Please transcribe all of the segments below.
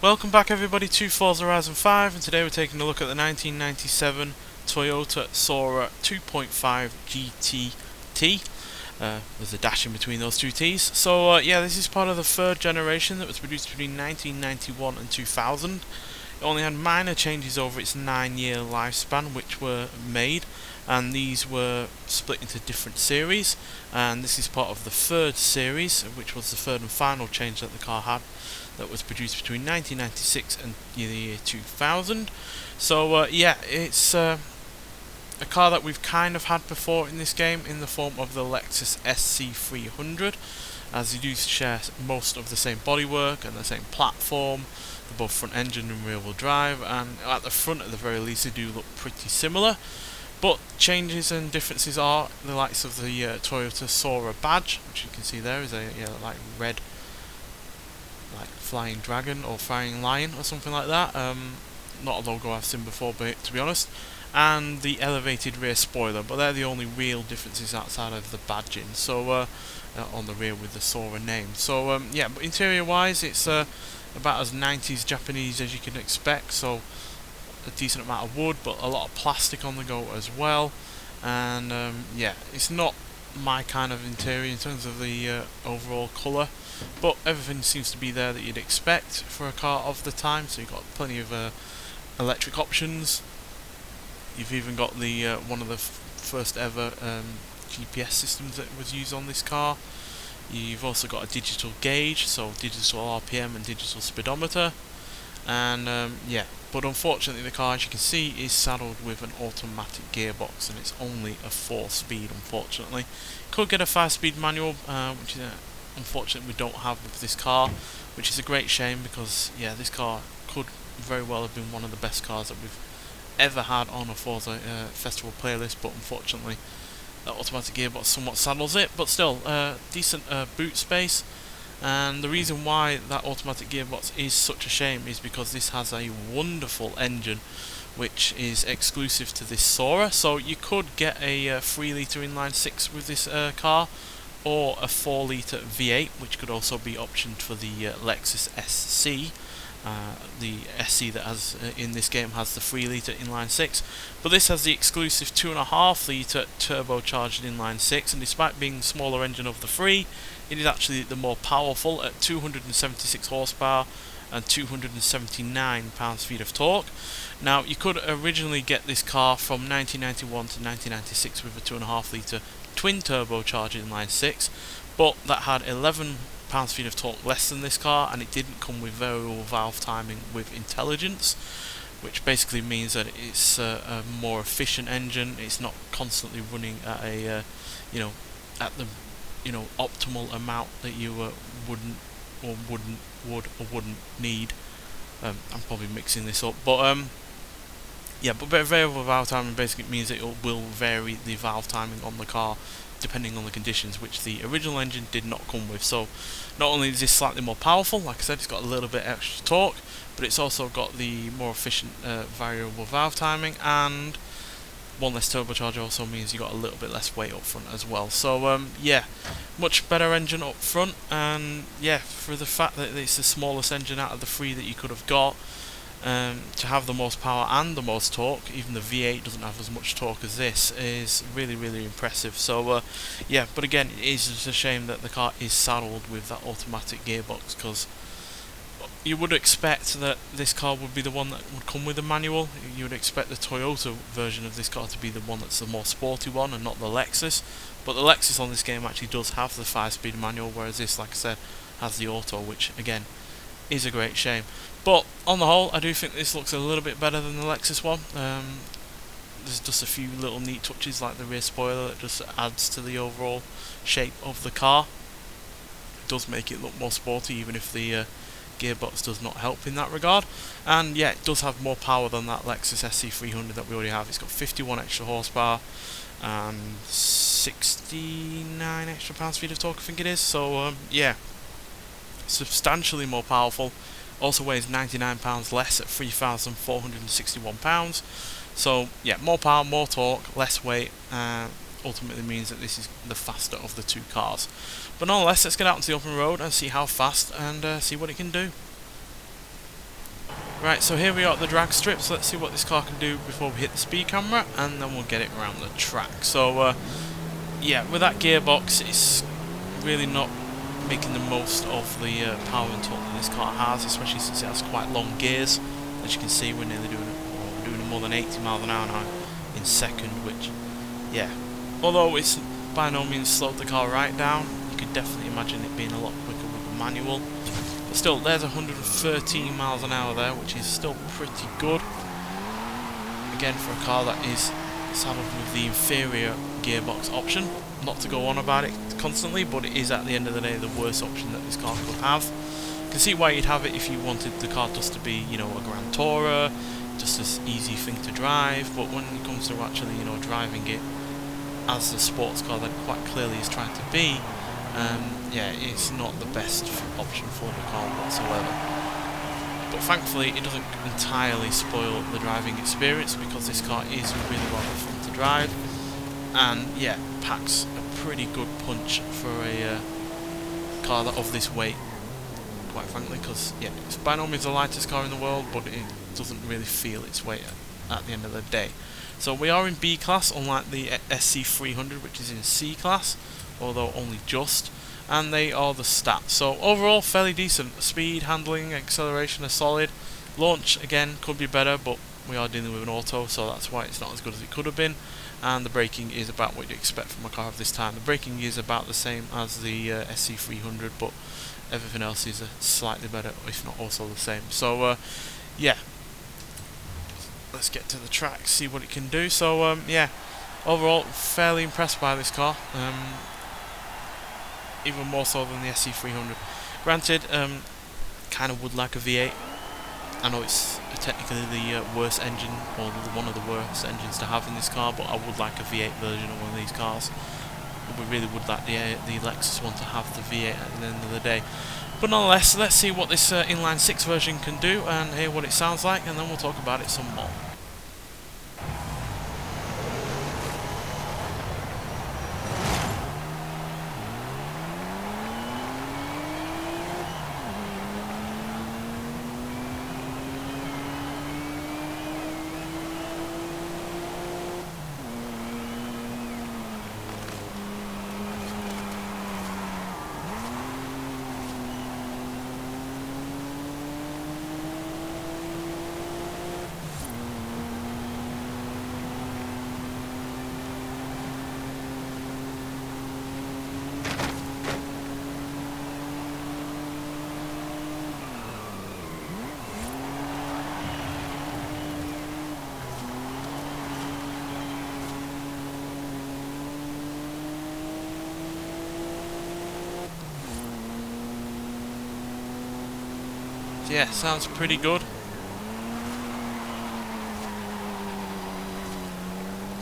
Welcome back everybody to Forza 5, and today we're taking a look at the 1997 Toyota Soarer 2.5 GT. There's a dash in between those two T's. So yeah, this is part of the third generation that was produced between 1991 and 2000. It only had minor changes over its 9-year lifespan which were made, and these were split into different series, and this is part of the third series, which was the third and final change that the car had, that was produced between 1996 and the year 2000. So yeah, it's a car that we've kind of had before in this game in the form of the Lexus SC300, as they do share most of the same bodywork and the same platform. They're both front engine and rear wheel drive, and at the front at the very least they do look pretty similar. But changes and differences are the likes of the Toyota Soarer badge, which you can see there is a like red, like flying dragon or flying lion or something like that. Not a logo I've seen before, but to be honest. And the elevated rear spoiler, but they're the only real differences outside of the badging. So on the rear with the Soarer name. So yeah, but interior wise, it's about as 90s Japanese as you can expect. So a decent amount of wood, but a lot of plastic on the go as well. And yeah, it's not my kind of interior in terms of the overall colour, but everything seems to be there that you'd expect for a car of the time. So you've got plenty of electric options. You've even got the one of the first ever GPS systems that was used on this car. You've also got a digital gauge, so digital RPM and digital speedometer. And yeah, but unfortunately the car, as you can see, is saddled with an automatic gearbox, and it's only a 4-speed. Unfortunately, could get a 5-speed manual, which is unfortunately we don't have with this car, which is a great shame, because yeah, this car could very well have been one of the best cars that we've ever had on a Forza festival playlist. But unfortunately, that automatic gearbox somewhat saddles it. But still, decent boot space. And the reason why that automatic gearbox is such a shame is because this has a wonderful engine which is exclusive to this Soarer. So you could get a 3-litre inline-6 with this car, or a 4-litre V8, which could also be optioned for the Lexus SC. The SC that has in this game has the 3-litre inline-6, but this has the exclusive 2.5-litre turbocharged inline-6, and despite being the smaller engine of the three, it is actually the more powerful at 276 horsepower and 279 pounds-feet of torque. Now, you could originally get this car from 1991 to 1996 with a 2.5-litre twin turbocharged inline-6, but that had 11 pounds-feet of torque less than this car, and it didn't come with variable valve timing with intelligence, which basically means that it's a more efficient engine. It's not constantly running at a at the optimal amount that you wouldn't need. I'm probably mixing this up, but yeah, but variable valve timing basically means that it will vary the valve timing on the car depending on the conditions, which the original engine did not come with. So not only is this slightly more powerful, like I said, it's got a little bit extra torque, but it's also got the more efficient variable valve timing, and one less turbocharger also means you got a little bit less weight up front as well. So yeah, much better engine up front, and yeah, for the fact that it's the smallest engine out of the three that you could have got, to have the most power and the most torque, even the V8 doesn't have as much torque as this, is really, really impressive. So yeah, but again, it is just a shame that the car is saddled with that automatic gearbox, because you would expect that this car would be the one that would come with a manual. You would expect the Toyota version of this car to be the one that's the more sporty one, and not the Lexus. But the Lexus on this game actually does have the 5-speed manual, whereas this, like I said, has the auto, which again is a great shame. But on the whole, I do think this looks a little bit better than the Lexus one. There's just a few little neat touches, like the rear spoiler, that just adds to the overall shape of the car. It does make it look more sporty, even if the gearbox does not help in that regard. And yeah, it does have more power than that Lexus SC300 that we already have. It's got 51 extra horsepower and 69 extra pounds-feet of torque, I think it is. So yeah, substantially more powerful. Also weighs 99 pounds less at 3,461 pounds. So yeah, more power, more torque, less weight, ultimately means that this is the faster of the two cars. But nonetheless, let's get out into the open road and see how fast and see what it can do. Right, so here we are at the drag strip, so let's see what this car can do before we hit the speed camera, and then we'll get it around the track. So, yeah, with that gearbox, it's really not making the most of the power and torque that this car has, especially since it has quite long gears. As you can see, we're nearly doing more than 80 miles an hour now in second, which, yeah, although it's by no means slowed the car right down, you could definitely imagine it being a lot quicker with the manual. But still, there's 113 miles an hour there, which is still pretty good. Again, for a car that is saddled with the inferior gearbox option. Not to go on about it constantly, but it is at the end of the day the worst option that this car could have. You can see why you'd have it if you wanted the car just to be, you know, a Grand Tourer, just an easy thing to drive. But when it comes to actually, you know, driving it as the sports car that it quite clearly is trying to be, yeah, it's not the best option for the car whatsoever. But thankfully it doesn't entirely spoil the driving experience, because this car is really well fun to drive, and yeah, packs a pretty good punch for a car of this weight, quite frankly, because yeah, it's by no means the lightest car in the world, but it doesn't really feel its weight at the end of the day. So we are in B class, unlike the SC300, which is in C class, although only just, and they are the stats. So overall, fairly decent. Speed, handling, acceleration are solid. Launch, again, could be better, but we are dealing with an auto, so that's why it's not as good as it could have been. And the braking is about what you expect from a car of this time. The braking is about the same as the SC300, but everything else is slightly better, if not also the same. So, yeah. Let's get to the track, see what it can do. So, yeah, overall, fairly impressed by this car. Even more so than the SC300. Granted, kind of would like a V8. I know it's technically the worst engine, or one of the worst engines to have in this car, but I would like a V8 version of one of these cars. We really would like the Lexus one to have the V8 at the end of the day. But nonetheless, let's see what this inline 6 version can do and hear what it sounds like, and then we'll talk about it some more. Yeah, sounds pretty good.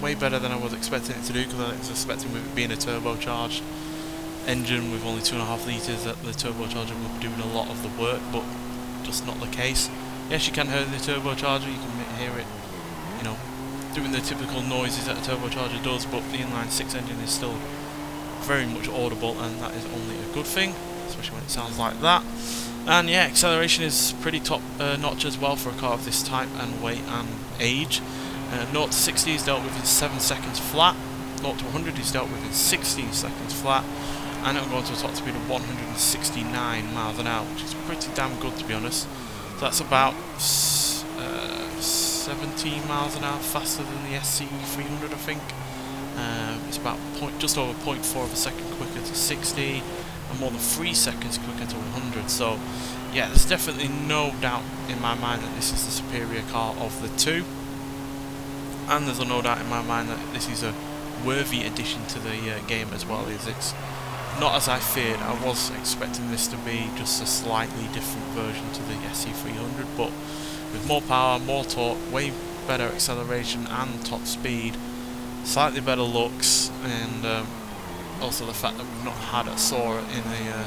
Way better than I was expecting it to do, because I was expecting with it being a turbocharged engine with only 2.5 litres that the turbocharger would be doing a lot of the work, but just not the case. Yes, you can hear the turbocharger, you can hear it, you know, doing the typical noises that a turbocharger does, but the inline 6 engine is still very much audible, and that is only a good thing, especially when it sounds like that. And yeah, acceleration is pretty top notch as well for a car of this type and weight and age. 0 to 60 is dealt with in 7 seconds flat, 0 to 100 is dealt with in 16 seconds flat, and it'll go to a top speed of 169 miles an hour, which is pretty damn good, to be honest. So that's about 17 miles an hour faster than the SC300, I think. It's about just over 0.4 of a second quicker to 60, and more than 3 seconds quicker to 100. So yeah, there's definitely no doubt in my mind that this is the superior car of the two, and there's no doubt in my mind that this is a worthy addition to the game as well. It's not as I feared. I was expecting this to be just a slightly different version to the SC300, but with more power, more torque, way better acceleration and top speed, slightly better looks, and also the fact that we've not had a Soarer in a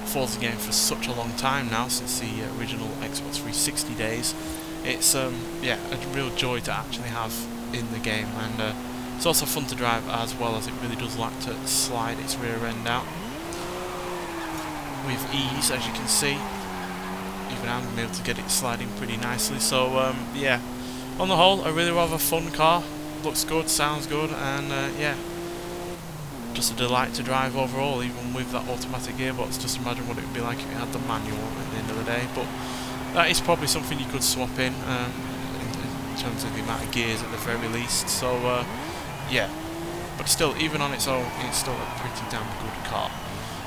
Forza game for such a long time now, since the original Xbox 360 days. It's yeah, a real joy to actually have in the game, and it's also fun to drive, as well as it really does like to slide its rear end out with ease, as you can see. Even helping hand and be able to get it sliding pretty nicely. So yeah, on the whole, a really rather fun car. Looks good, sounds good, and yeah, just a delight to drive overall, even with that automatic gearbox. Just imagine what it would be like if you had the manual at the end of the day. But that is probably something you could swap in terms of the amount of gears at the very least. So yeah, but still, even on its own, it's still a pretty damn good car.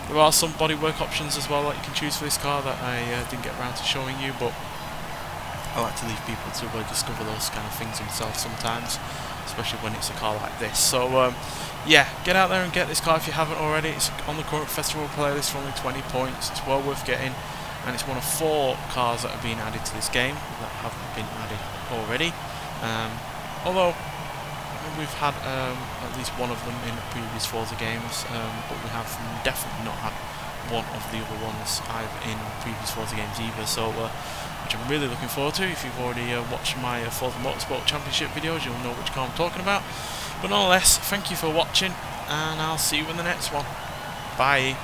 There are some bodywork options as well that you can choose for this car that I didn't get around to showing you, but I like to leave people to discover those kind of things themselves sometimes, especially when it's a car like this. So yeah, get out there and get this car if you haven't already. It's on the current festival playlist for only 20 points. It's well worth getting, and it's one of 4 cars that have been added to this game that haven't been added already. Although we've had at least one of them in previous Forza games, but we have definitely not had one of the other ones either in previous Forza games either, so which I'm really looking forward to. If you've already watched my Forza Motorsport Championship videos, you'll know which car I'm talking about. But nonetheless, thank you for watching, and I'll see you in the next one. Bye.